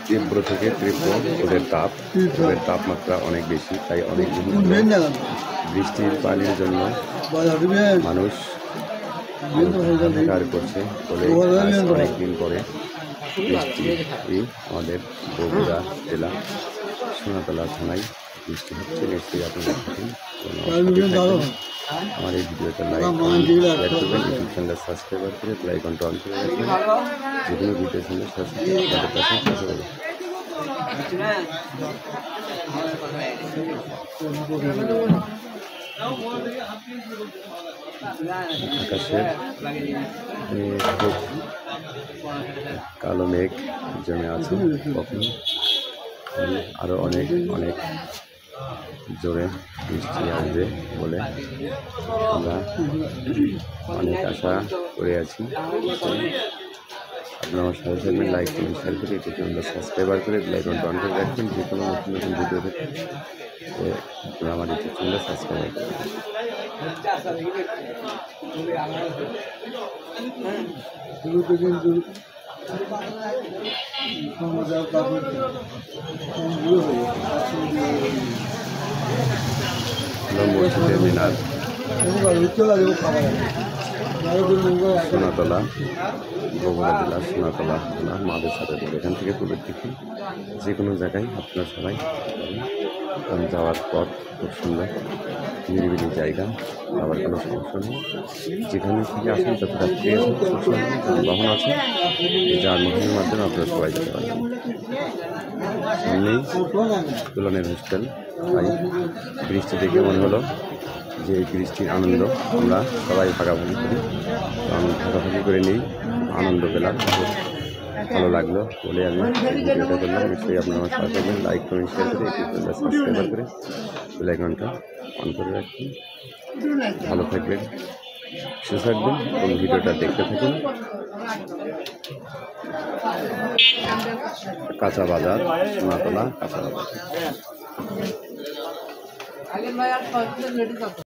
তীব্র থেকে তীব্র রোদের তাপমাত্রা অনেক বেশি, তাই অনেক বৃষ্টির পানির জন্য মানুষ হাহাকার করছে বলে অনেকদিন পরে বৃষ্টি আমাদের বগুড়া জেলা সোনাতলা থানায় বৃষ্টি হচ্ছে। নিশ্চয়ই আপনারা দেখেন। আমার এই ভিডিওটা লাইক শেয়ার করবেন, ইউটিউব চ্যানেল সাবস্ক্রাইব করে বেল আইকনটা অন করে রাখবেন। যে কোনো ভিডিও চ্যানেল সাবস্ক্রাইব আকাশে খুব কালো মেঘ জমে আছে। কখন আরও অনেক জোরে বৃষ্টি আসবে বলে আমরা অনেক আশা করে আছি। আপনারা আমার সাথে থাকবেন, লাইক করুন, শেয়ার করে ইউটিউব চ্যানেলটা সাবস্ক্রাইব করে বেল আইকনটা অন করে রাখবেন। যে কোনো নতুন ভিডিও দেখতে আপনারা আমার ইউটিউব চ্যানেলটা সাবস্ক্রাইব করবেন। মসজিদের মিনার সোনাতলা, বগুড়া জেলা সোনাতলা থানা মাদ্রাসাতে এখান থেকে পূর্বের দিকে যে কোনো জায়গায় আপনারা সবাই যাওয়ার পথ খুব সুন্দর নিরিবিলি জায়গা, আবার কোনো সমস্যা নেই। যেখানে থেকে আসেন যত রাত্রি বাহন আছে, যানবাহনের মাধ্যমে আপনারা সবাই যেতে পারবেন। সামনেই তুলনের হোস্টেল, তাই বৃষ্টি দেখে মনে হলো যে এই বৃষ্টির আনন্দ আমরা সবাই ভাগাভাগি করি, ভাগাভাগি করে নিই, আনন্দ পেলাম, খুব ভালো লাগলো বলে আমি ভিডিওটা করলাম। নিশ্চয়ই আপনারা আমার সাথে থাকবেন, লাইক কমেন্ট শেয়ার করে ইউটিউব চ্যানেলটা সাবস্ক্রাইব করে বেল আইকনটা অন করে রাখবেন। ভালো থাকবেন, সুস্থ থাকবেন এবং ভিডিওটা দেখতে থাকুন। কাঁচা বাজার, সোনাতলা কাঁচা বাজার।